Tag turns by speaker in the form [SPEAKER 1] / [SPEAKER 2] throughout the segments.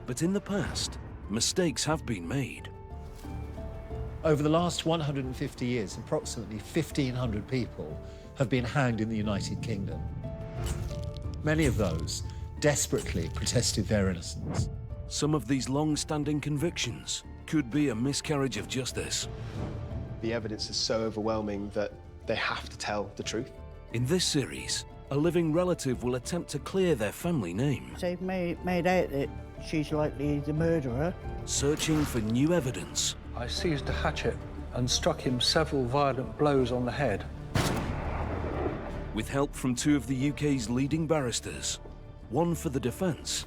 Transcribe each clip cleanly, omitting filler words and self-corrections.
[SPEAKER 1] But in the past, mistakes have been made.
[SPEAKER 2] Over the last 150 years, approximately 1,500 people have been hanged in the United Kingdom. Many of those desperately protested their innocence.
[SPEAKER 1] Some of these long-standing convictions could be a miscarriage of justice.
[SPEAKER 3] The evidence is so overwhelming that they have to tell the truth.
[SPEAKER 1] In this series, a living relative will attempt to clear their family name.
[SPEAKER 4] They've made out that she's likely the murderer.
[SPEAKER 1] Searching for new evidence.
[SPEAKER 5] I seized a hatchet and struck him several violent blows on the head.
[SPEAKER 1] With help from two of the UK's leading barristers, one for the defence.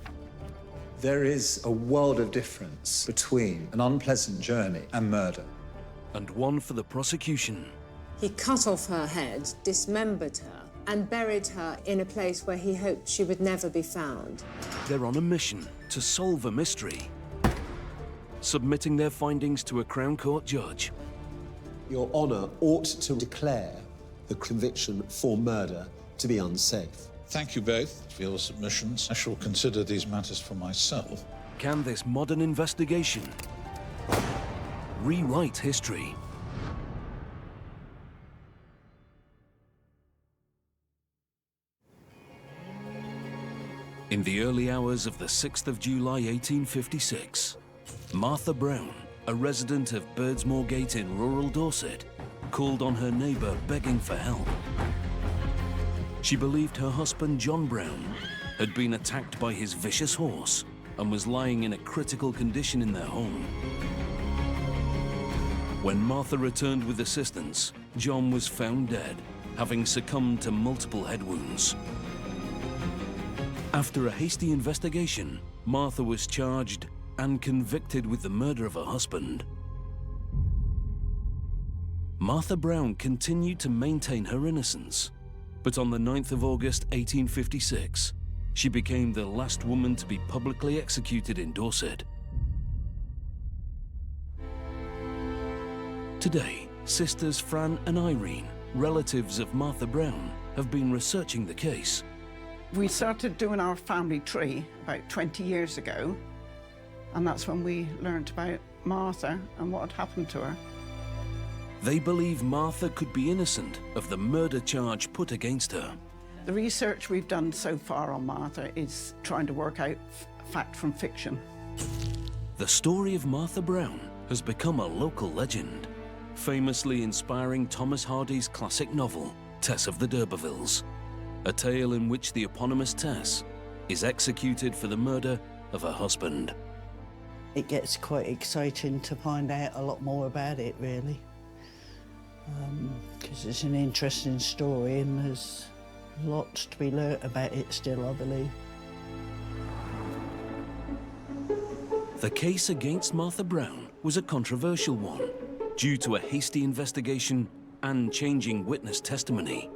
[SPEAKER 2] There is a world of difference between an unpleasant journey and murder.
[SPEAKER 1] And one for the prosecution.
[SPEAKER 6] He cut off her head, dismembered her, and buried her in a place where he hoped she would never be found.
[SPEAKER 1] They're on a mission to solve a mystery, submitting their findings to a Crown Court judge.
[SPEAKER 7] Your Honour ought to declare the conviction for murder to be unsafe.
[SPEAKER 8] Thank you both for your submissions. I shall consider these matters for myself.
[SPEAKER 1] Can this modern investigation rewrite history? In the early hours of the 6th of July 1856, Martha Brown, a resident of Birdsmoor Gate in rural Dorset, called on her neighbour begging for help. She believed her husband John Brown had been attacked by his vicious horse and was lying in a critical condition in their home. When Martha returned with assistance, John was found dead, having succumbed to multiple head wounds. After a hasty investigation, Martha was charged and convicted with the murder of her husband. Martha Brown continued to maintain her innocence, but on the 9th of August 1856, she became the last woman to be publicly executed in Dorset. Today, sisters Fran and Irene, relatives of Martha Brown, have been researching the case.
[SPEAKER 9] We started doing our family tree about 20 years ago, and that's when we learned about Martha and what had happened to her.
[SPEAKER 1] They believe Martha could be innocent of the murder charge put against her.
[SPEAKER 9] The research we've done so far on Martha is trying to work out fact from fiction.
[SPEAKER 1] The story of Martha Brown has become a local legend, famously inspiring Thomas Hardy's classic novel, Tess of the D'Urbervilles, a tale in which the eponymous Tess is executed for the murder of her husband.
[SPEAKER 4] It gets quite exciting to find out a lot more about it, really. Because it's an interesting story and there's lots to be learnt about it still, I believe.
[SPEAKER 1] The case against Martha Brown was a controversial one due to a hasty investigation and changing witness testimony.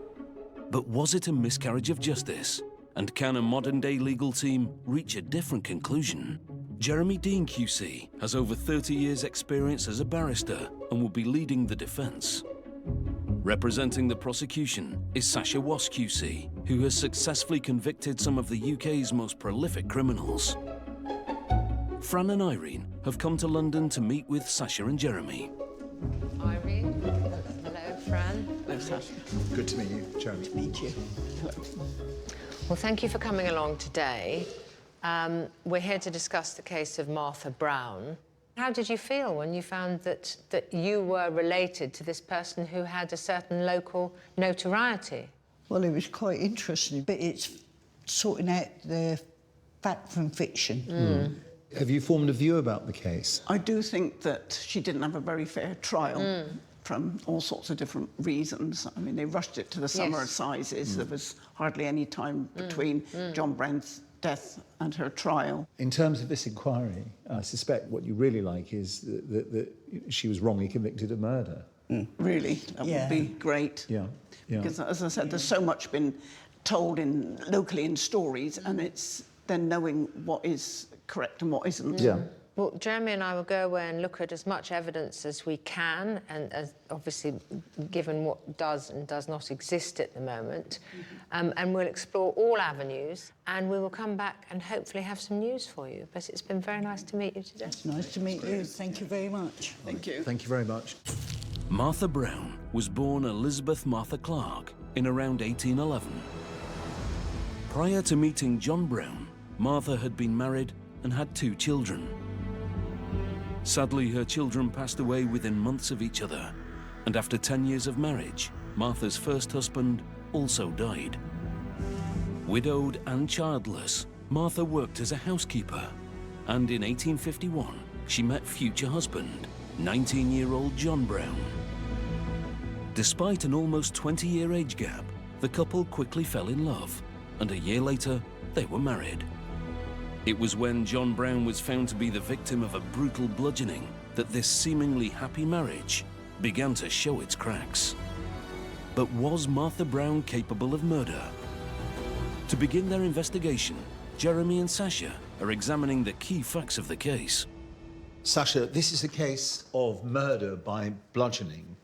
[SPEAKER 1] But was it a miscarriage of justice? And can a modern-day legal team reach a different conclusion? Jeremy Dean QC has over 30 years' experience as a barrister and will be leading the defence. Representing the prosecution is Sasha Wass QC, who has successfully convicted some of the UK's most prolific criminals. Fran and Irene have come to London to meet with Sasha and Jeremy.
[SPEAKER 10] Irene. Hello, Fran.
[SPEAKER 9] Hello, Sasha.
[SPEAKER 2] Good to meet you, Jeremy.
[SPEAKER 9] To meet you. Hello.
[SPEAKER 10] Well, thank you for coming along today. We're here to discuss the case of Martha Brown. How did you feel when you found that you were related to this person who had a certain local notoriety?
[SPEAKER 4] Well, it was quite interesting, but it's sorting out the fact from fiction.
[SPEAKER 2] Have you formed a view about the case?
[SPEAKER 9] I do think that she didn't have a very fair trial from all sorts of different reasons. I mean, they rushed it to the summer assizes. There was hardly any time between John Brown's death and her trial.
[SPEAKER 2] In terms of this inquiry, I suspect what you really like is that she was wrongly convicted of murder.
[SPEAKER 9] Really, that would be great.
[SPEAKER 2] Yeah.
[SPEAKER 9] Because, as I said, there's so much been told locally in stories, and it's then knowing what is correct and what isn't.
[SPEAKER 2] Yeah.
[SPEAKER 10] Well, Jeremy and I will go away and look at as much evidence as we can, and as obviously given what does and does not exist at the moment, and we'll explore all avenues, and we will come back and hopefully have some news for you. But it's been very nice to meet you today.
[SPEAKER 4] It's nice to meet you. Thank you very much.
[SPEAKER 9] Thank you.
[SPEAKER 2] Thank you very much.
[SPEAKER 1] Martha Brown was born Elizabeth Martha Clark in around 1811. Prior to meeting John Brown, Martha had been married and had 2 children. Sadly, her children passed away within months of each other, and after 10 years of marriage, Martha's first husband also died. Widowed and childless, Martha worked as a housekeeper, and in 1851, she met future husband, 19-year-old John Brown. Despite an almost 20-year age gap, the couple quickly fell in love, and a year later, they were married. It was when John Brown was found to be the victim of a brutal bludgeoning that this seemingly happy marriage began to show its cracks. But was Martha Brown capable of murder? To begin their investigation, Jeremy and Sasha are examining the key facts of the case.
[SPEAKER 7] Sasha, this is a case of murder by bludgeoning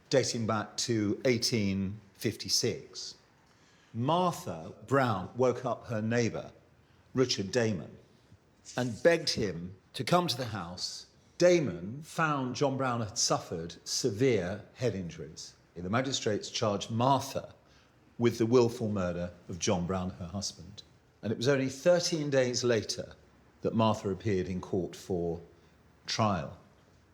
[SPEAKER 7] dating back to 1856. Martha Brown woke up her neighbour, Richard Damon, and begged him to come to the house. Damon found John Brown had suffered severe head injuries. The magistrates charged Martha with the willful murder of John Brown, her husband. And it was only 13 days later that Martha appeared in court for trial.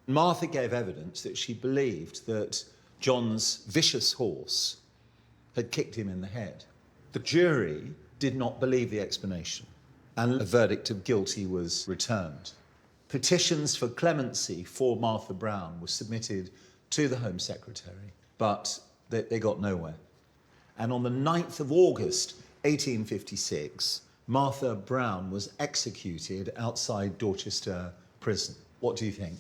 [SPEAKER 7] Martha gave evidence that she believed that John's vicious horse had kicked him in the head. The jury did not believe the explanation, and a verdict of guilty was returned. Petitions for clemency for Martha Brown were submitted to the Home Secretary, but they got nowhere. And on the 9th of August, 1856, Martha Brown was executed outside Dorchester Prison. What do you think?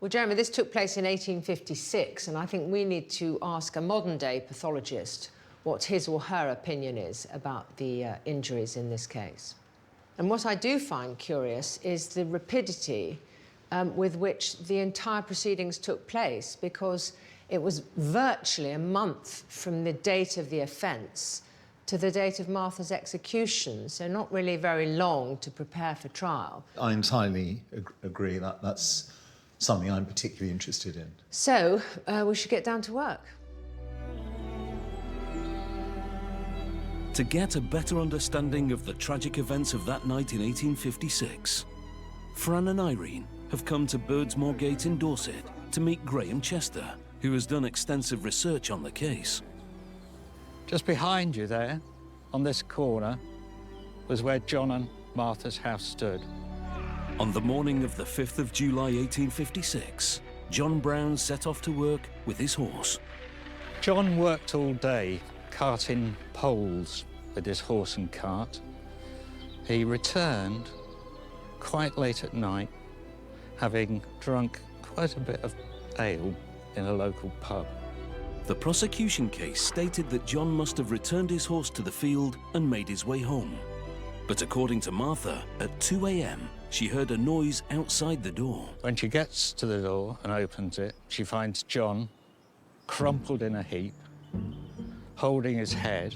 [SPEAKER 10] Well, Jeremy, this took place in 1856, and I think we need to ask a modern-day pathologist what his or her opinion is about the injuries in this case. And what I do find curious is the rapidity with which the entire proceedings took place, because it was virtually a month from the date of the offence to the date of Martha's execution, so not really very long to prepare for trial.
[SPEAKER 7] I entirely agree. That's something I'm particularly interested in.
[SPEAKER 10] So, we should get down to work.
[SPEAKER 1] To get a better understanding of the tragic events of that night in 1856, Fran and Irene have come to Birdsmore Gate in Dorset to meet Graham Chester, who has done extensive research on the case.
[SPEAKER 5] Just behind you there, on this corner, was where John and Martha's house stood.
[SPEAKER 1] On the morning of the 5th of July 1856, John Brown set off to work with his horse.
[SPEAKER 5] John worked all day carting poles with his horse and cart. He returned quite late at night, having drunk quite a bit of ale in a local pub.
[SPEAKER 1] The prosecution case stated that John must have returned his horse to the field and made his way home. But according to Martha, at 2 a.m, she heard a noise outside the door.
[SPEAKER 5] When she gets to the door and opens it, she finds John crumpled in a heap, holding his head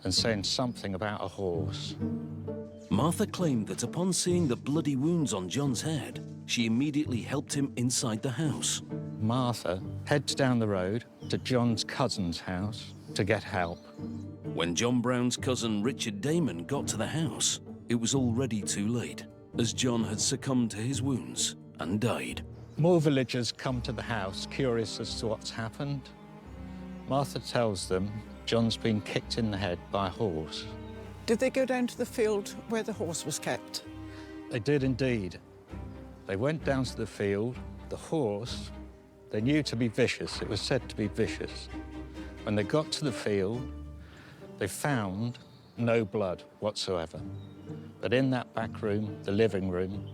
[SPEAKER 5] and saying something about a horse.
[SPEAKER 1] Martha claimed that upon seeing the bloody wounds on John's head, she immediately helped him inside the house.
[SPEAKER 5] Martha heads down the road to John's cousin's house to get help.
[SPEAKER 1] When John Brown's cousin Richard Damon got to the house, it was already too late, as John had succumbed to his wounds and died.
[SPEAKER 5] More villagers come to the house, curious as to what's happened. Martha tells them John's been kicked in the head by a horse.
[SPEAKER 9] Did they go down to the field where the horse was kept?
[SPEAKER 5] They did indeed. They went down to the field. The horse, they knew to be vicious. It was said to be vicious. When they got to the field, they found no blood whatsoever. But in that back room, the living room,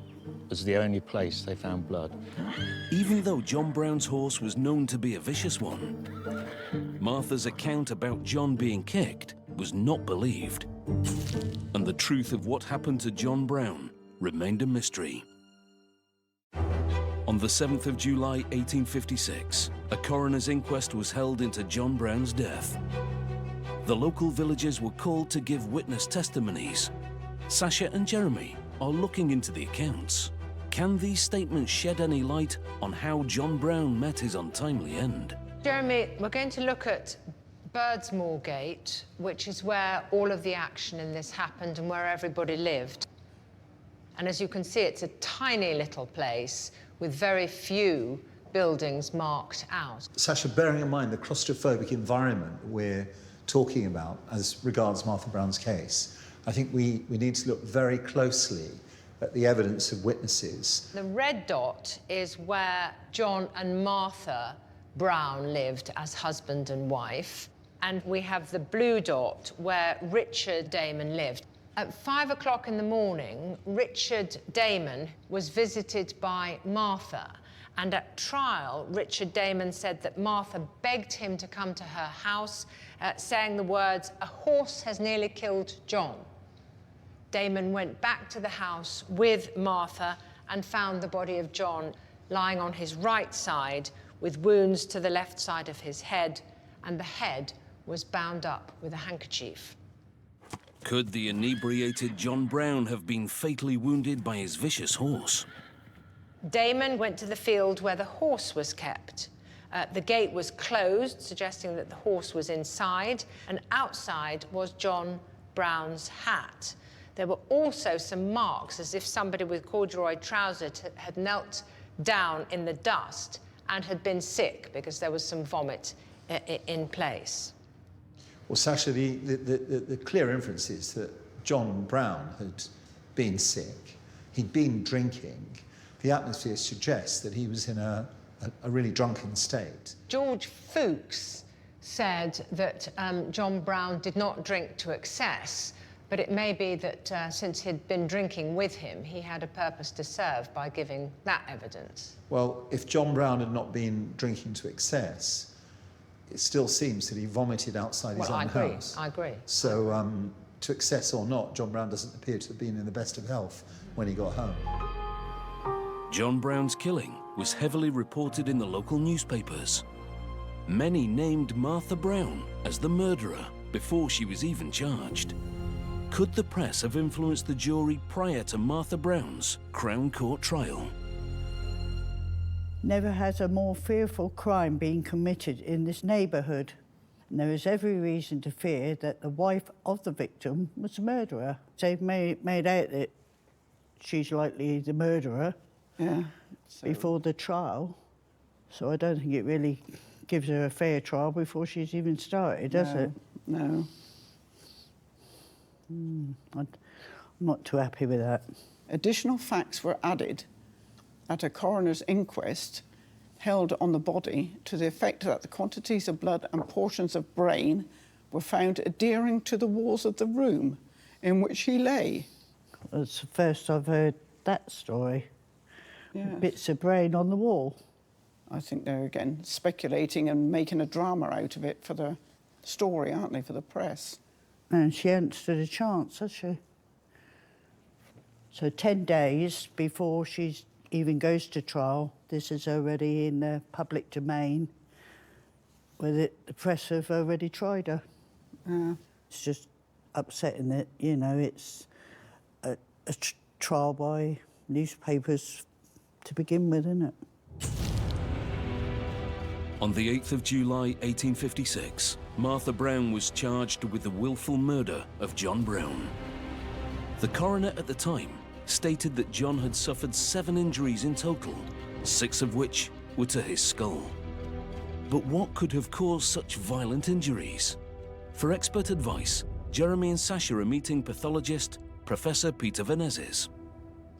[SPEAKER 5] was the only place they found blood.
[SPEAKER 1] Even though John Brown's horse was known to be a vicious one, Martha's account about John being kicked was not believed. And the truth of what happened to John Brown remained a mystery. On the 7th of July 1856, a coroner's inquest was held into John Brown's death. The local villagers were called to give witness testimonies. Sasha and Jeremy are looking into the accounts. Can these statements shed any light on how John Brown met his untimely end?
[SPEAKER 10] Jeremy, we're going to look at Birdsmore Gate, which is where all of the action in this happened and where everybody lived. And as you can see, it's a tiny little place with very few buildings marked out.
[SPEAKER 7] Sasha, bearing in mind the claustrophobic environment we're talking about as regards Martha Brown's case, I think we need to look very closely at the evidence of witnesses.
[SPEAKER 10] The red dot is where John and Martha Brown lived as husband and wife. And we have the blue dot where Richard Damon lived. At 5 o'clock in the morning, Richard Damon was visited by Martha. And at trial, Richard Damon said that Martha begged him to come to her house, saying the words, "A horse has nearly killed John." Damon went back to the house with Martha and found the body of John lying on his right side with wounds to the left side of his head, and the head was bound up with a handkerchief.
[SPEAKER 1] Could the inebriated John Brown have been fatally wounded by his vicious horse?
[SPEAKER 10] Damon went to the field where the horse was kept. The gate was closed, suggesting that the horse was inside, and outside was John Brown's hat. There were also some marks, as if somebody with corduroy trousers had knelt down in the dust and had been sick, because there was some vomit in place.
[SPEAKER 7] Well, Sasha, the clear inference is that John Brown had been sick, he'd been drinking. The atmosphere suggests that he was in a really drunken state.
[SPEAKER 10] George Fuchs said that John Brown did not drink to excess, but it may be that since he'd been drinking with him, he had a purpose to serve by giving that evidence.
[SPEAKER 7] Well, if John Brown had not been drinking to excess, it still seems that he vomited outside his own house.
[SPEAKER 10] I agree.
[SPEAKER 7] So, to excess or not, John Brown doesn't appear to have been in the best of health when he got home.
[SPEAKER 1] John Brown's killing was heavily reported in the local newspapers. Many named Martha Brown as the murderer before she was even charged. Could the press have influenced the jury prior to Martha Brown's Crown Court trial?
[SPEAKER 4] Never has a more fearful crime been committed in this neighbourhood. And there is every reason to fear that the wife of the victim was the murderer. They've made out that she's likely the murderer before the trial. So I don't think it really gives her a fair trial before she's even started, does it?
[SPEAKER 9] No.
[SPEAKER 4] I'm not too happy with that.
[SPEAKER 9] Additional facts were added at a coroner's inquest held on the body to the effect that the quantities of blood and portions of brain were found adhering to the walls of the room in which he lay.
[SPEAKER 4] It's the first I've heard that story.
[SPEAKER 9] Yeah.
[SPEAKER 4] Bits of brain on the wall.
[SPEAKER 9] I think they're, again, speculating and making a drama out of it for the story, aren't they, for the press?
[SPEAKER 4] And she hadn't stood a chance, has she? So 10 days before she even goes to trial, this is already in the public domain, where the press have already tried her. It's just upsetting that, you know, it's a trial by newspapers to begin with, isn't it?
[SPEAKER 1] On the 8th of July 1856, Martha Brown was charged with the willful murder of John Brown. The coroner at the time stated that John had suffered 7 injuries in total, 6 of which were to his skull. But what could have caused such violent injuries? For expert advice, Jeremy and Sasha are meeting pathologist Professor Peter Venezes.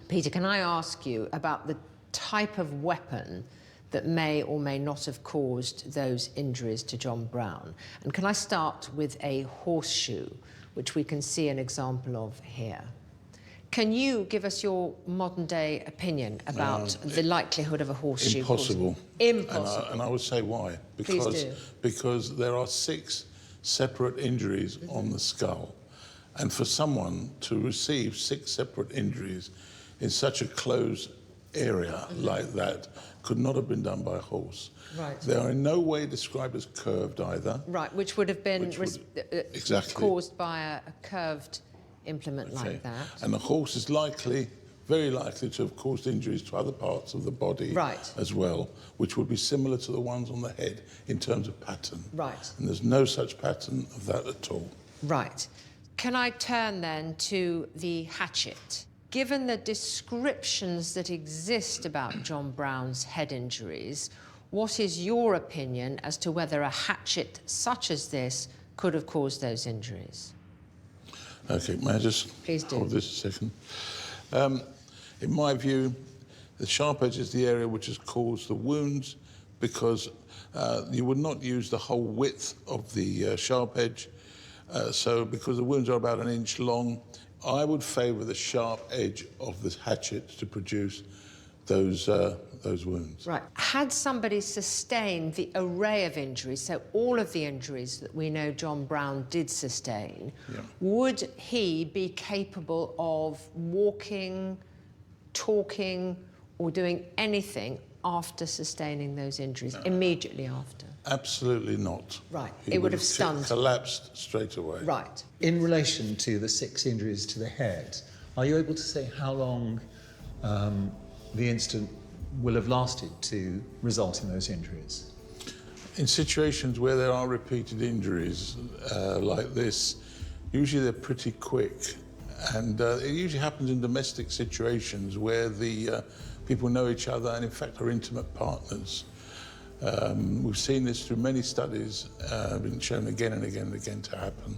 [SPEAKER 10] Peter, can I ask you about the type of weapon that may or may not have caused those injuries to John Brown? And can I start with a horseshoe, which we can see an example of here? Can you give us your modern-day opinion about the likelihood of a horseshoe?
[SPEAKER 8] Impossible.
[SPEAKER 10] Impossible.
[SPEAKER 8] And I would say why. Because there are 6 separate injuries on the skull. And for someone to receive 6 separate injuries in such a close area like that could not have been done by a horse.
[SPEAKER 10] Right.
[SPEAKER 8] They are in no way described as curved either.
[SPEAKER 10] Right, which would have been
[SPEAKER 8] exactly
[SPEAKER 10] caused by a curved implement like that.
[SPEAKER 8] And the horse is likely, very likely, to have caused injuries to other parts of the body as well, which would be similar to the ones on the head in terms of pattern.
[SPEAKER 10] Right.
[SPEAKER 8] And there's no such pattern of that at all.
[SPEAKER 10] Right. Can I turn then to the hatchet? Given the descriptions that exist about John Brown's head injuries, what is your opinion as to whether a hatchet such as this could have caused those injuries?
[SPEAKER 8] OK, may I just
[SPEAKER 10] Please do.
[SPEAKER 8] hold this a second? In my view, the sharp edge is the area which has caused the wounds, because you would not use the whole width of the sharp edge. So because the wounds are about 1 inch long, I would favour the sharp edge of this hatchet to produce those wounds.
[SPEAKER 10] Right. Had somebody sustained the array of injuries, so all of the injuries that we know John Brown did sustain, would he be capable of walking, talking, or doing anything after sustaining those injuries, immediately after?
[SPEAKER 8] Absolutely not.
[SPEAKER 10] Right.
[SPEAKER 8] He
[SPEAKER 10] It would have stunned.
[SPEAKER 8] Collapsed straight away.
[SPEAKER 10] Right.
[SPEAKER 2] In relation to the 6 injuries to the head, are you able to say how long the incident will have lasted to result in those injuries?
[SPEAKER 8] In situations where there are repeated injuries like this, usually they're pretty quick. And it usually happens in domestic situations where the people know each other and, in fact, are intimate partners. We've seen this through many studies, been shown again and again and again to happen.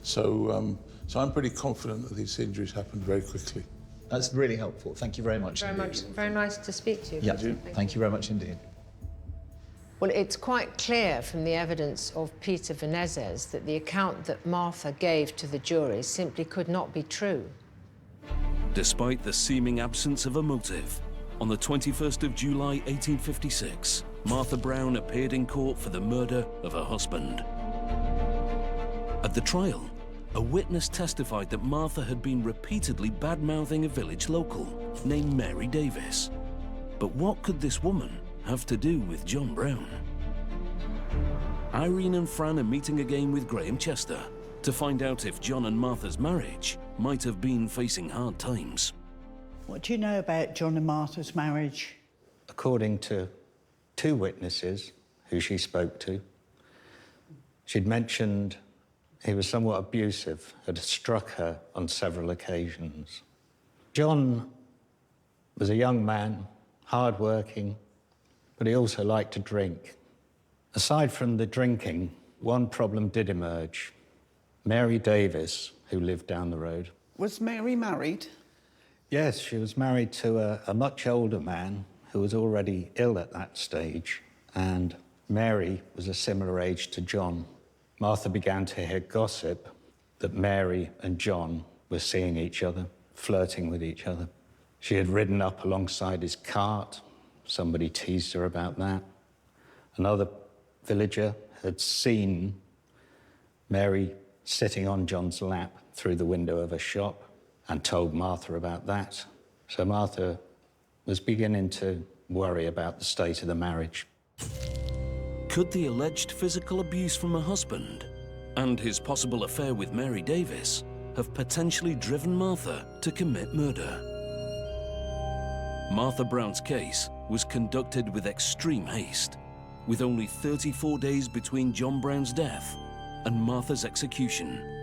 [SPEAKER 8] So I'm pretty confident that these injuries happened very quickly.
[SPEAKER 2] That's really helpful. Thank you very much
[SPEAKER 10] Very
[SPEAKER 2] indeed.
[SPEAKER 10] much. Very nice to speak to you.
[SPEAKER 2] Yeah, thank you very much indeed.
[SPEAKER 10] Well, it's quite clear from the evidence of Peter Venezes that the account that Martha gave to the jury simply could not be true.
[SPEAKER 1] Despite the seeming absence of a motive, on the 21st of July 1856, Martha Brown appeared in court for the murder of her husband. At the trial, a witness testified that Martha had been repeatedly bad-mouthing a village local named Mary Davis. But what could this woman have to do with John Brown? Irene and Fran are meeting again with Graham Chester to find out if John and Martha's marriage might have been facing hard times.
[SPEAKER 4] What do you know about John and Martha's marriage?
[SPEAKER 5] According to 2 witnesses who she spoke to, she'd mentioned he was somewhat abusive, had struck her on several occasions. John was a young man, hard-working, but he also liked to drink. Aside from the drinking, one problem did emerge. Mary Davis, who lived down the road.
[SPEAKER 9] Was Mary married?
[SPEAKER 5] Yes, she was married to a much older man who was already ill at that stage, and Mary was a similar age to John. Martha began to hear gossip that Mary and John were seeing each other, flirting with each other. She had ridden up alongside his cart. Somebody teased her about that. Another villager had seen Mary sitting on John's lap through the window of a shop and told Martha about that. So Martha was beginning to worry about the state of the marriage.
[SPEAKER 1] Could the alleged physical abuse from her husband and his possible affair with Mary Davis have potentially driven Martha to commit murder? Martha Brown's case was conducted with extreme haste, with only 34 days between John Brown's death and Martha's execution.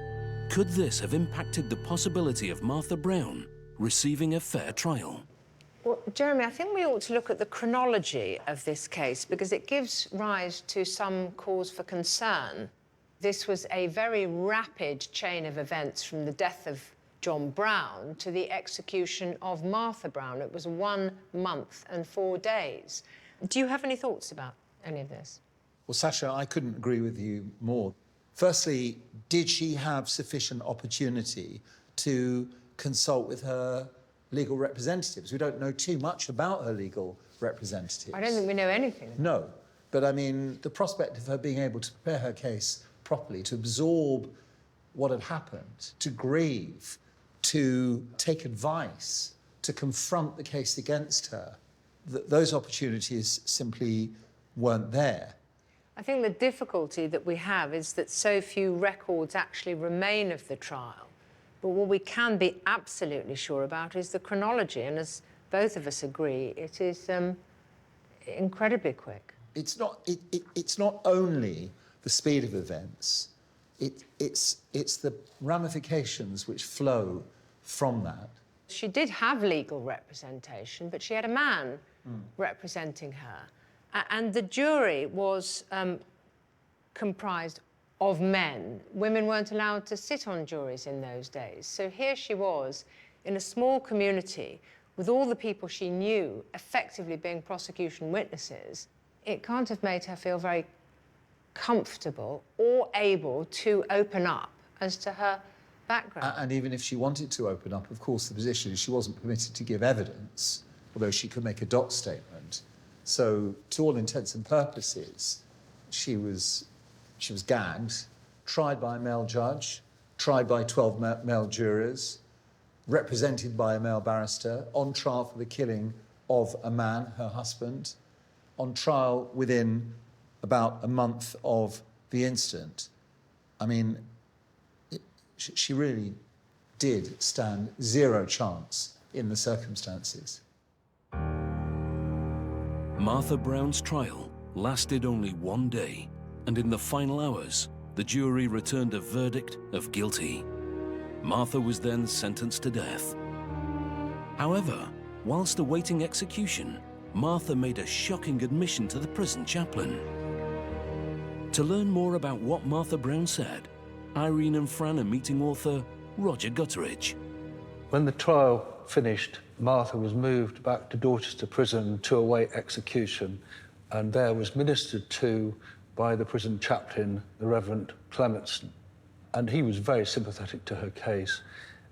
[SPEAKER 1] Could this have impacted the possibility of Martha Brown receiving a fair trial?
[SPEAKER 10] Well, Jeremy, I think we ought to look at the chronology of this case because it gives rise to some cause for concern. This was a very rapid chain of events from the death of John Brown to the execution of Martha Brown. It was 1 month and 4 days. Do you have any thoughts about any of this?
[SPEAKER 2] Well, Sasha, I couldn't agree with you more. Firstly, did she have sufficient opportunity to consult with her legal representatives? We don't know too much about her legal representatives.
[SPEAKER 10] I don't think we know anything.
[SPEAKER 2] No, but I mean, the prospect of her being able to prepare her case properly, to absorb what had happened, to grieve, to take advice,
[SPEAKER 7] to confront the case against her. Those opportunities simply weren't there.
[SPEAKER 10] I think the difficulty that we have is that so few records actually remain of the trial. But what we can be absolutely sure about is the chronology, and as both of us agree, it is incredibly quick.
[SPEAKER 7] It's not only the speed of events, it's the ramifications which flow from that.
[SPEAKER 10] She did have legal representation, but she had a man representing her. And the jury was comprised of men. Women weren't allowed to sit on juries in those days. So here she was in a small community with all the people she knew effectively being prosecution witnesses. It can't have made her feel very comfortable or able to open up as to her background.
[SPEAKER 7] And even if she wanted to open up, of course, the position is she wasn't permitted to give evidence, although she could make a doc statement. So, to all intents and purposes, she was gagged, tried by a male judge, tried by 12 male jurors, represented by a male barrister, on trial for the killing of a man, her husband, on trial within about a month of the incident. I mean, she really did stand zero chance in the circumstances.
[SPEAKER 1] Martha Brown's trial lasted only 1 day, and in the final hours, the jury returned a verdict of guilty. Martha was then sentenced to death. However, whilst awaiting execution, Martha made a shocking admission to the prison chaplain. To learn more about what Martha Brown said, Irene and Fran are meeting author Roger Gutteridge.
[SPEAKER 5] When the trial finished, Martha was moved back to Dorchester Prison to await execution, and there was ministered to by the prison chaplain, the Reverend Clementson. And he was very sympathetic to her case,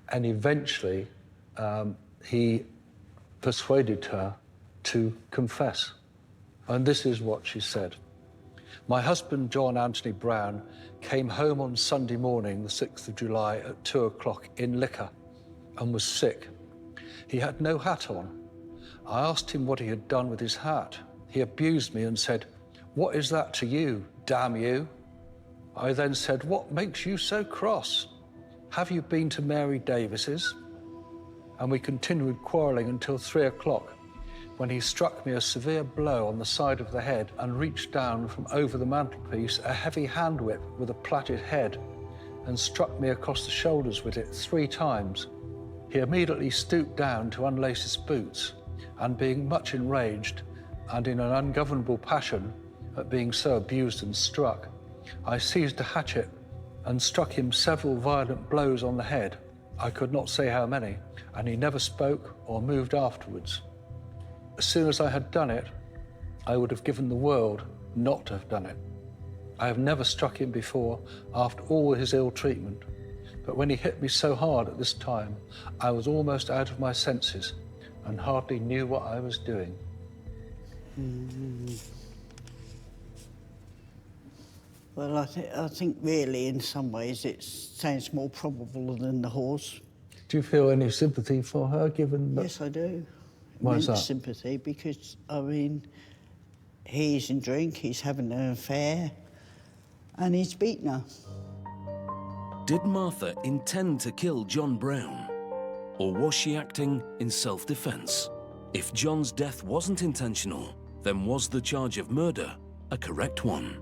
[SPEAKER 5] and eventually he persuaded her to confess. And this is what she said. My husband, John Anthony Brown, came home on Sunday morning, the 6th of July, at 2 o'clock in liquor and was sick. He had no hat on. I asked him what he had done with his hat. He abused me and said, "What is that to you, damn you?" I then said, "What makes you so cross? Have you been to Mary Davis's?" And we continued quarrelling until 3 o'clock, when he struck me a severe blow on the side of the head and reached down from over the mantelpiece a heavy hand whip with a plaited head and struck me across the shoulders with it 3 times. He immediately stooped down to unlace his boots, and being much enraged and in an ungovernable passion at being so abused and struck, I seized a hatchet and struck him several violent blows on the head. I could not say how many, and he never spoke or moved afterwards. As soon as I had done it, I would have given the world not to have done it. I have never struck him before after all his ill treatment, but when he hit me so hard at this time, I was almost out of my senses and hardly knew what I was doing.
[SPEAKER 4] Well, I think really in some ways it sounds more probable than the horse.
[SPEAKER 5] Do you feel any sympathy for her, given that?
[SPEAKER 4] Yes, I do.
[SPEAKER 5] Why is that?
[SPEAKER 4] Sympathy, because, I mean, he's in drink, he's having an affair, and he's beaten her.
[SPEAKER 1] Did Martha intend to kill John Brown? Or was she acting in self-defense? If John's death wasn't intentional, then was the charge of murder a correct one?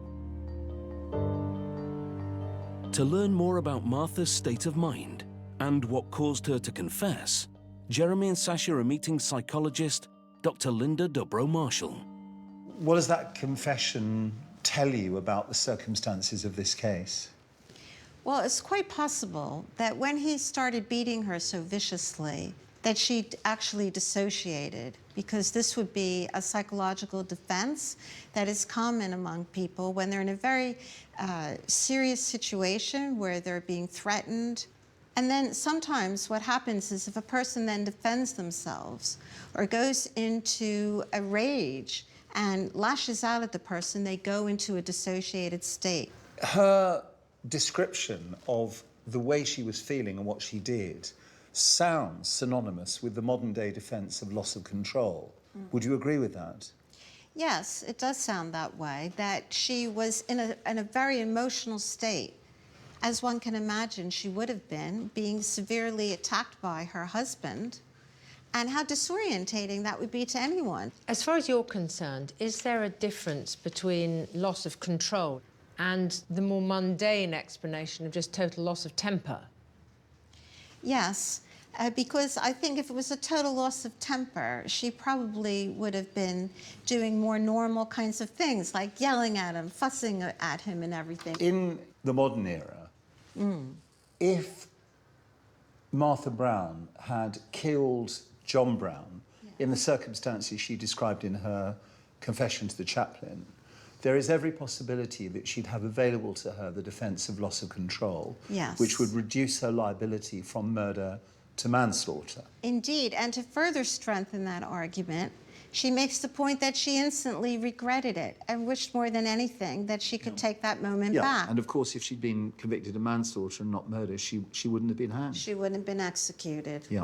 [SPEAKER 1] To learn more about Martha's state of mind and what caused her to confess, Jeremy and Sasha are meeting psychologist Dr. Linda Dobro-Marshall.
[SPEAKER 7] What does that confession tell you about the circumstances of this case?
[SPEAKER 11] Well, it's quite possible that when he started beating her so viciously, that she actually dissociated, because this would be a psychological defense that is common among people when they're in a very serious situation where they're being threatened. And then sometimes what happens is if a person then defends themselves or goes into a rage and lashes out at the person, they go into a dissociated state.
[SPEAKER 7] Her description of the way she was feeling and what she did sounds synonymous with the modern-day defence of loss of control. Would you agree with that?
[SPEAKER 11] Yes, it does sound that way, that she was in a very emotional state, as one can imagine she would have been, being severely attacked by her husband, and how disorientating that would be to anyone.
[SPEAKER 10] As far as you're concerned, is there a difference between loss of control and the more mundane explanation of just total loss of temper?
[SPEAKER 11] Yes, because I think if it was a total loss of temper, she probably would have been doing more normal kinds of things, like yelling at him, fussing at him and everything.
[SPEAKER 7] In the modern era, if Martha Brown had killed John Brown in the circumstances she described in her confession to the chaplain, there is every possibility that she'd have available to her the defence of loss of control,
[SPEAKER 11] Yes.
[SPEAKER 7] which would reduce her liability from murder to manslaughter.
[SPEAKER 11] Indeed, and to further strengthen that argument, she makes the point that she instantly regretted it and wished more than anything that she could take that moment back.
[SPEAKER 7] And of course, if she'd been convicted of manslaughter and not murder, she wouldn't have been hanged.
[SPEAKER 11] She wouldn't have been executed.
[SPEAKER 7] Yeah.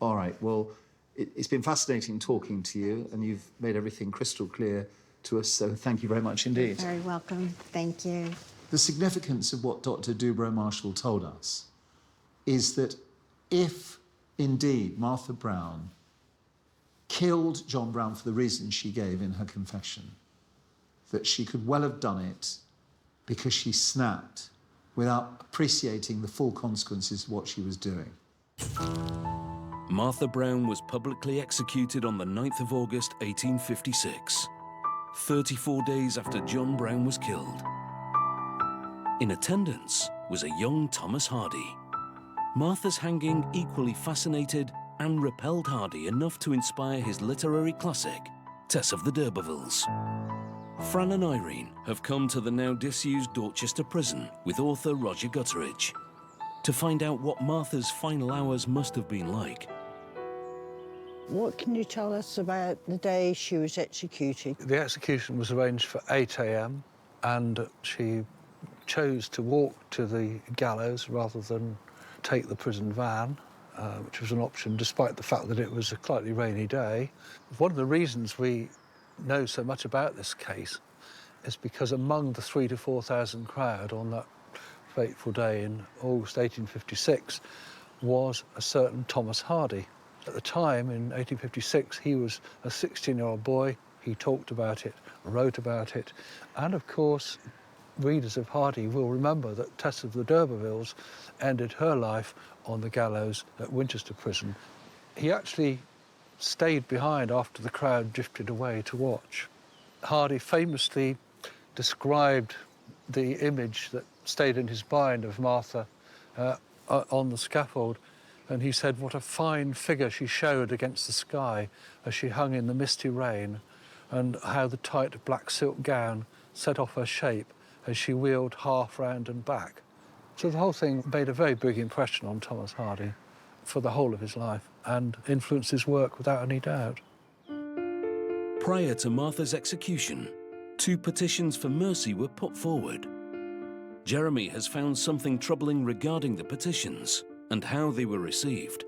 [SPEAKER 7] All right. Well, it's been fascinating talking to you, and you've made everything crystal clear to us, so thank you very much indeed.
[SPEAKER 11] You're very welcome. Thank you.
[SPEAKER 7] The significance of what Dr. Dubrow-Marshall told us is that if indeed Martha Brown killed John Brown for the reasons she gave in her confession, that she could well have done it because she snapped without appreciating the full consequences of what she was doing.
[SPEAKER 1] Martha Brown was publicly executed on the 9th of August 1856, 34 days after John Brown was killed. In attendance was a young Thomas Hardy. Martha's hanging equally fascinated and repelled Hardy enough to inspire his literary classic, Tess of the D'Urbervilles. Fran and Irene have come to the now disused Dorchester prison with author Roger Gutteridge to find out what Martha's final hours must have been like.
[SPEAKER 4] What can you tell us about the day she was executed?
[SPEAKER 12] The execution was arranged for 8 a.m. and she chose to walk to the gallows rather than take the prison van, which was an option despite the fact that it was a slightly rainy day. One of the reasons we know so much about this case is because among the 3,000 to 4,000 crowd on that fateful day in August 1856 was a certain Thomas Hardy. At the time, in 1856, he was a 16-year-old boy. He talked about it, wrote about it, and of course, readers of Hardy will remember that Tess of the D'Urbervilles ended her life on the gallows at Winchester Prison. He actually stayed behind after the crowd drifted away to watch. Hardy famously described the image that stayed in his mind of Martha on the scaffold, and he said what a fine figure she showed against the sky as she hung in the misty rain, and how the tight black silk gown set off her shape as she wheeled half round and back. So the whole thing made a very big impression on Thomas Hardy for the whole of his life and influenced his work without any doubt.
[SPEAKER 1] Prior to Martha's execution, 2 petitions for mercy were put forward. Jeremy has found something troubling regarding the petitions and how they were received.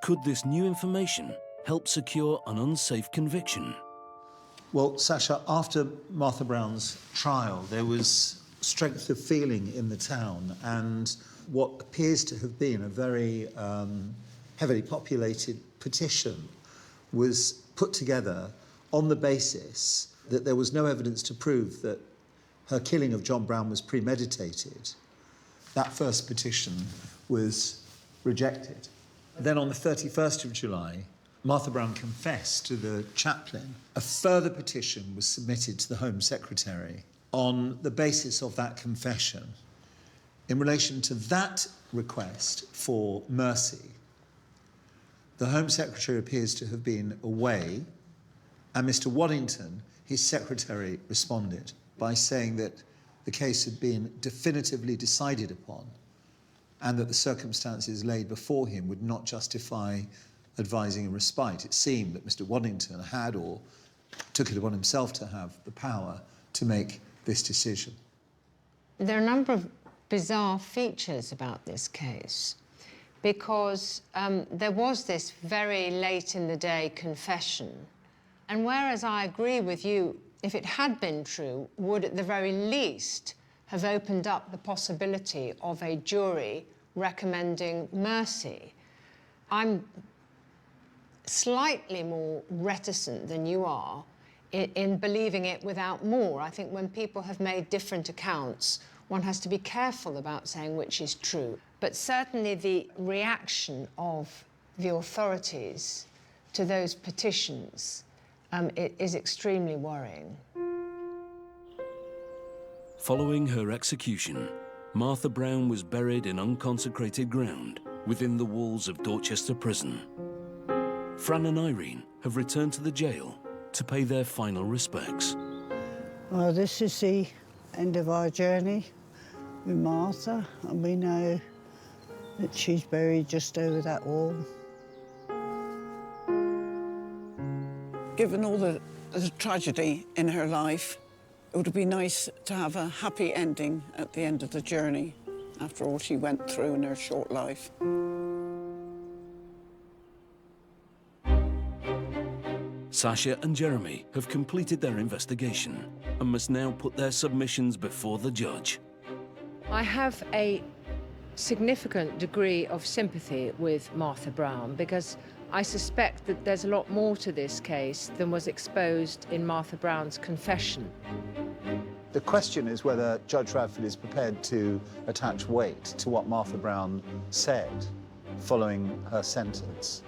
[SPEAKER 1] Could this new information help secure an unsafe conviction?
[SPEAKER 7] Well, Sasha, after Martha Brown's trial, there was strength of feeling in the town, and what appears to have been a very heavily populated petition was put together on the basis that there was no evidence to prove that her killing of John Brown was premeditated. That first petition was rejected. Then on the 31st of July, Martha Brown confessed to the chaplain. A further petition was submitted to the Home Secretary on the basis of that confession. In relation to that request for mercy, the Home Secretary appears to have been away, and Mr. Waddington, his secretary, responded by saying that the case had been definitively decided upon and that the circumstances laid before him would not justify advising a respite. It seemed that Mr. Waddington had, or took it upon himself to have, the power to make this decision.
[SPEAKER 10] There are a number of bizarre features about this case. because there was this very late in the day confession. And whereas I agree with you, if it had been true, would at the very least have opened up the possibility of a jury recommending mercy. I'm slightly more reticent than you are in believing it without more. I think when people have made different accounts, one has to be careful about saying which is true. But certainly the reaction of the authorities to those petitions is extremely worrying.
[SPEAKER 1] Following her execution, Martha Brown was buried in unconsecrated ground within the walls of Dorchester Prison. Fran and Irene have returned to the jail to pay their final respects.
[SPEAKER 4] Well, this is the end of our journey with Martha, and we know that she's buried just over that wall.
[SPEAKER 9] Given all the tragedy in her life, it would be nice to have a happy ending at the end of the journey after all she went through in her short life.
[SPEAKER 1] Sasha and Jeremy have completed their investigation and must now put their submissions before the judge.
[SPEAKER 10] I have a significant degree of sympathy with Martha Brown because I suspect that there's a lot more to this case than was exposed in Martha Brown's confession.
[SPEAKER 7] The question is whether Judge Radford is prepared to attach weight to what Martha Brown said following her sentence.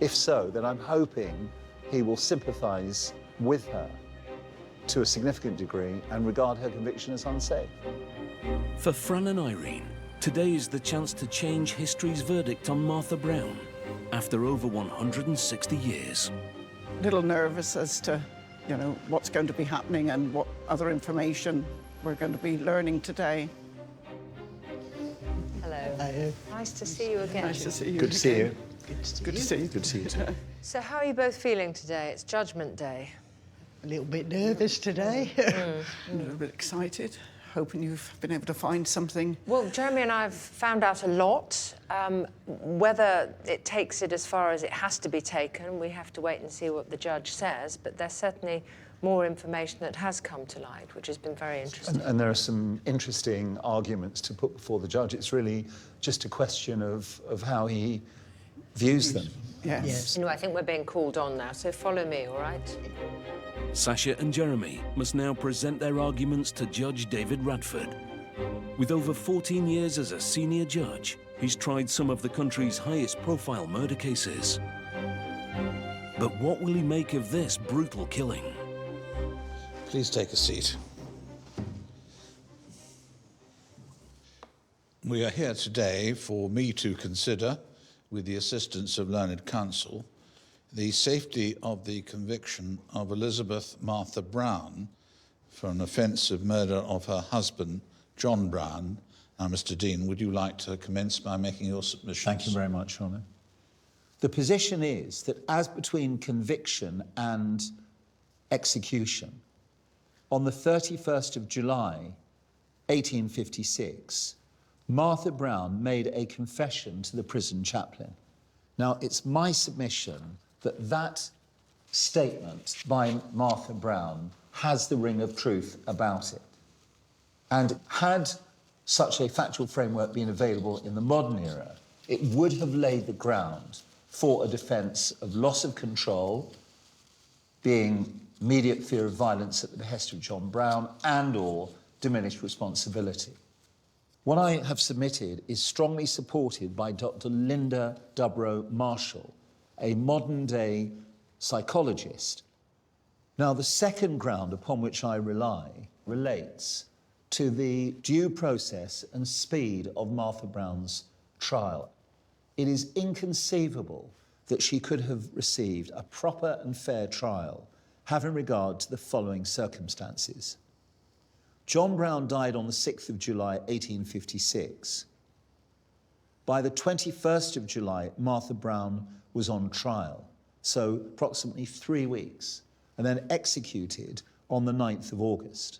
[SPEAKER 7] If so, then I'm hoping he will sympathise with her to a significant degree and regard her conviction as unsafe.
[SPEAKER 1] For Fran and Irene, today is the chance to change history's verdict on Martha Brown after over 160 years.
[SPEAKER 9] A little nervous as to, you know, what's going to be happening and what other information we're going to be learning today.
[SPEAKER 10] Hello.
[SPEAKER 4] Hello.
[SPEAKER 10] Nice to see you again.
[SPEAKER 9] Nice to see you.
[SPEAKER 7] Good to see you.
[SPEAKER 9] Good to see you.
[SPEAKER 7] Good to see you too.
[SPEAKER 10] So how are you both feeling today? It's Judgment Day.
[SPEAKER 4] A little bit nervous today.
[SPEAKER 9] A little bit excited, hoping you've been able to find something.
[SPEAKER 10] Well, Jeremy and I have found out a lot. Whether it takes it as far as it has to be taken, we have to wait and see what the judge says, but there's certainly more information that has come to light, which has been very interesting.
[SPEAKER 7] And there are some interesting arguments to put before the judge. It's really just a question of how he views them.
[SPEAKER 9] Yes.
[SPEAKER 10] You know, I think we're being called on now, so follow me, all right?
[SPEAKER 1] Sasha and Jeremy must now present their arguments to Judge David Radford. With over 14 years as a senior judge, he's tried some of the country's highest-profile murder cases. But what will he make of this brutal killing?
[SPEAKER 8] Please take a seat. We are here today for me to consider, with the assistance of learned counsel, the safety of the conviction of Elizabeth Martha Brown for an offence of murder of her husband, John Brown. Now, Mr. Dean, would you like to commence by making your submissions?
[SPEAKER 7] Thank you very much, Your Honour. The position is that as between conviction and execution, on the 31st of July, 1856, Martha Brown made a confession to the prison chaplain. Now, it's my submission that that statement by Martha Brown has the ring of truth about it. And had such a factual framework been available in the modern era, it would have laid the ground for a defence of loss of control, being immediate fear of violence at the behest of John Brown, and/or diminished responsibility. What I have submitted is strongly supported by Dr. Linda Dubrow Marshall, a modern-day psychologist. Now, the second ground upon which I rely relates to the due process and speed of Martha Brown's trial. It is inconceivable that she could have received a proper and fair trial having regard to the following circumstances. John Brown died on the 6th of July, 1856. By the 21st of July, Martha Brown was on trial, so approximately 3 weeks, and then executed on the 9th of August.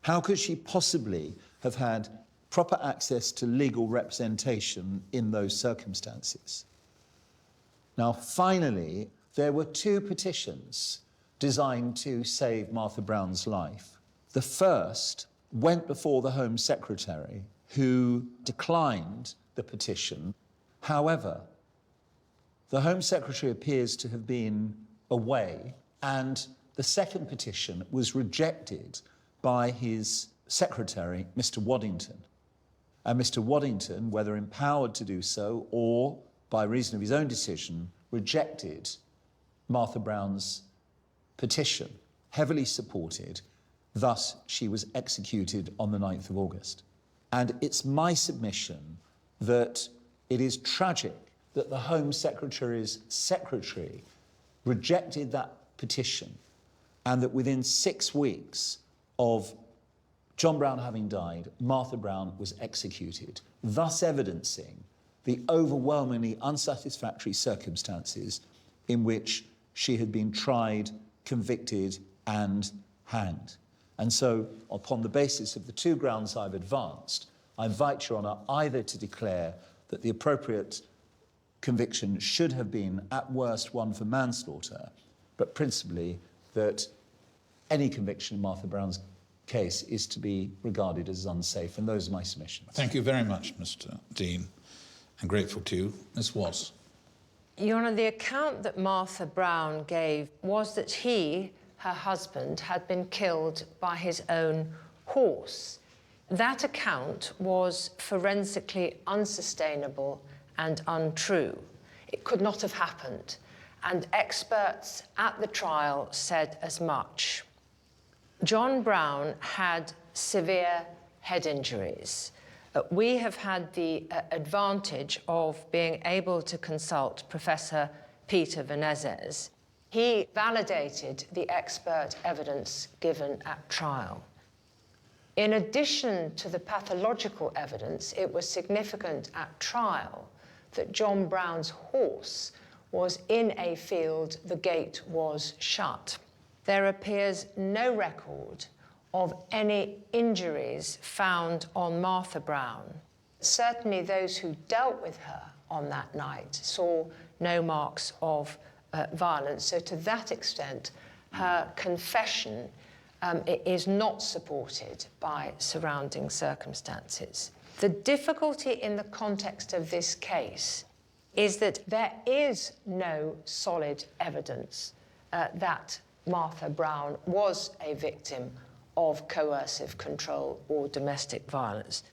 [SPEAKER 7] How could she possibly have had proper access to legal representation in those circumstances. Now, finally, there were 2 petitions designed to save Martha Brown's life. The first went before the Home Secretary, who declined the petition. However, the Home Secretary appears to have been away, and the second petition was rejected by his secretary, Mr. Waddington. And Mr. Waddington, whether empowered to do so or by reason of his own decision, rejected Martha Brown's petition, heavily supported. Thus, she was executed on the 9th of August. And it's my submission that it is tragic that the Home Secretary's secretary rejected that petition, and that within 6 weeks of John Brown having died, Martha Brown was executed, thus evidencing the overwhelmingly unsatisfactory circumstances in which she had been tried, convicted, and hanged. And so, upon the basis of the 2 grounds I've advanced, I invite Your Honour either to declare that the appropriate conviction should have been, at worst, one for manslaughter, but principally that any conviction in Martha Brown's case is to be regarded as unsafe, and those are my submissions.
[SPEAKER 13] Thank you very much, Mr. Dean. I'm grateful to you. Ms. Watts.
[SPEAKER 10] Your Honour, the account that Martha Brown gave was that he, her husband, had been killed by his own horse. That account was forensically unsustainable and untrue. It could not have happened, and experts at the trial said as much. John Brown had severe head injuries. We have had the advantage of being able to consult Professor Peter Venezes. He validated the expert evidence given at trial. In addition to the pathological evidence, it was significant at trial that John Brown's horse was in a field, the gate was shut. There appears no record of any injuries found on Martha Brown. Certainly those who dealt with her on that night saw no marks of violence. So to that extent, her confession is not supported by surrounding circumstances. The difficulty in the context of this case is that there is no solid evidence that Martha Brown was a victim of coercive control or domestic violence.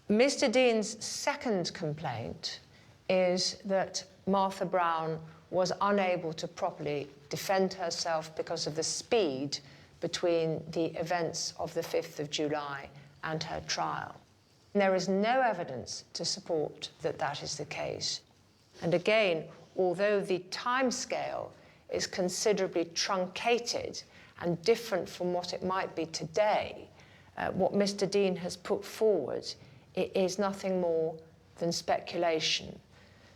[SPEAKER 10] Mr. Dean's second complaint is that Martha Brown was unable to properly defend herself because of the speed between the events of the 5th of July and her trial. There is no evidence to support that that is the case. And again, although the timescale is considerably truncated and different from what it might be today, what Mr. Dean has put forward is nothing more than speculation.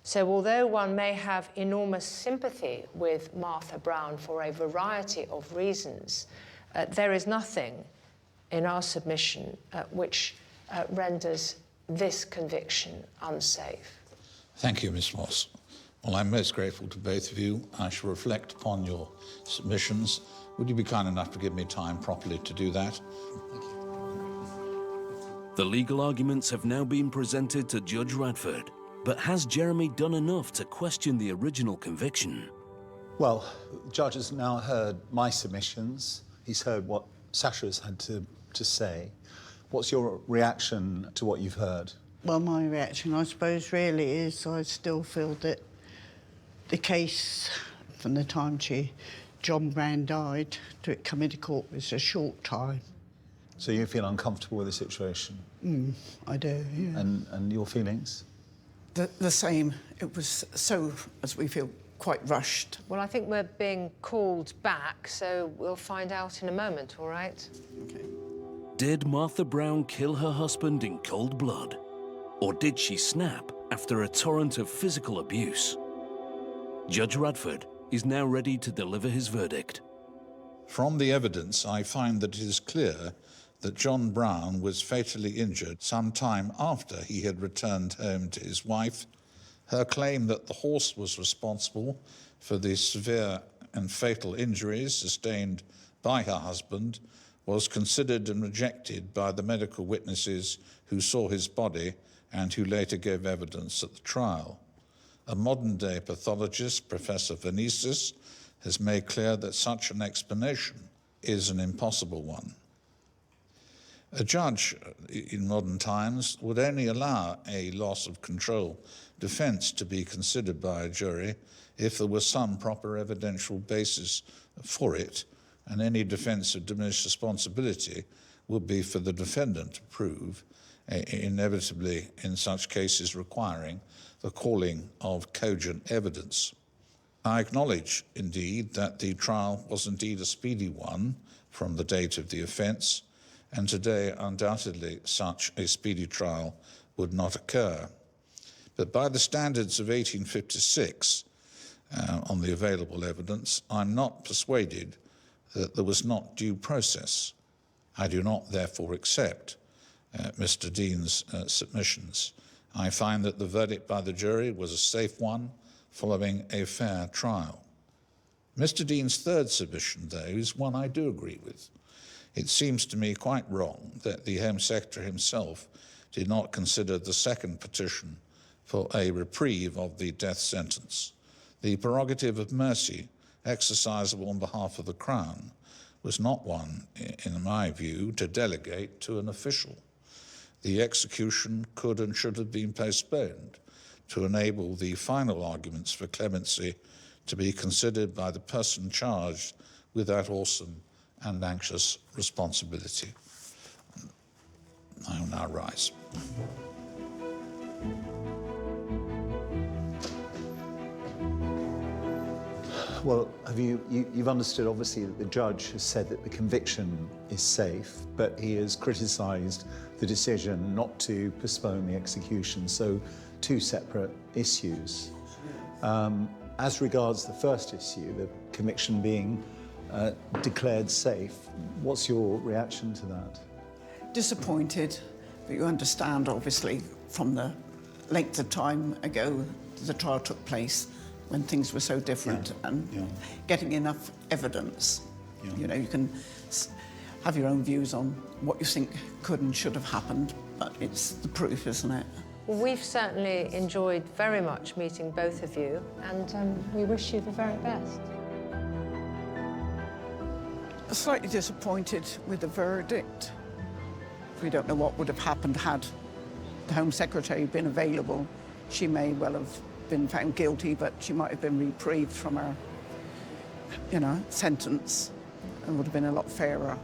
[SPEAKER 10] So although one may have enormous sympathy with Martha Brown for a variety of reasons, there is nothing in our submission which renders this conviction unsafe.
[SPEAKER 13] Thank you, Ms. Moss. Well, I'm most grateful to both of you. I shall reflect upon your submissions. Would you be kind enough to give me time properly to do that?
[SPEAKER 2] Thank you.
[SPEAKER 1] The legal arguments have now been presented to Judge Radford, but has Jeremy done enough to question the original conviction?
[SPEAKER 7] Well, the judge has now heard my submissions. He's heard what Sasha has had to say. What's your reaction to what you've heard?
[SPEAKER 4] Well, my reaction, I suppose, really is I still feel that the case from the time John Brown died to it coming to court was a short time.
[SPEAKER 7] So you feel uncomfortable with the situation?
[SPEAKER 4] I do, yeah.
[SPEAKER 7] And your feelings?
[SPEAKER 9] The same. It was so, as we feel, quite rushed.
[SPEAKER 10] Well, I think we're being called back, so we'll find out in a moment, all right?
[SPEAKER 9] Okay.
[SPEAKER 1] Did Martha Brown kill her husband in cold blood? Or did she snap after a torrent of physical abuse? Judge Radford is now ready to deliver his verdict.
[SPEAKER 13] From the evidence, I find that it is clear that John Brown was fatally injured some time after he had returned home to his wife. Her claim that the horse was responsible for the severe and fatal injuries sustained by her husband was considered and rejected by the medical witnesses who saw his body and who later gave evidence at the trial. A modern-day pathologist, Professor Venices, has made clear that such an explanation is an impossible one. A judge in modern times would only allow a loss of control defence to be considered by a jury if there was some proper evidential basis for it, and any defence of diminished responsibility would be for the defendant to prove, inevitably in such cases requiring the calling of cogent evidence. I acknowledge, indeed, that the trial was indeed a speedy one from the date of the offence, and today undoubtedly such a speedy trial would not occur. But by the standards of 1856, on the available evidence, I'm not persuaded that there was not due process. I do not therefore accept Mr. Dean's submissions. I find that the verdict by the jury was a safe one following a fair trial. Mr. Dean's third submission, though, is one I do agree with. It seems to me quite wrong that the Home Secretary himself did not consider the second petition for a reprieve of the death sentence. The prerogative of mercy exercisable on behalf of the Crown was not one, in my view, to delegate to an official. The execution could and should have been postponed to enable the final arguments for clemency to be considered by the person charged with that awesome and anxious responsibility. I will now rise.
[SPEAKER 7] Well, you've understood, obviously, that the judge has said that the conviction is safe, but he has criticised the decision not to postpone the execution, so two separate issues. As regards the first issue, the conviction being declared safe, what's your reaction to that?
[SPEAKER 9] Disappointed, but you understand, obviously, from the length of time ago the trial took place, when things were so different, and getting enough evidence. You know, you can have your own views on what you think could and should have happened, but it's the proof, isn't it?
[SPEAKER 10] Well, we've certainly enjoyed very much meeting both of you, and we wish you the very best.
[SPEAKER 9] Slightly disappointed with the verdict. We don't know what would have happened had the Home Secretary been available. She may well have been found guilty, but she might have been reprieved from her, sentence, and would have been a lot fairer.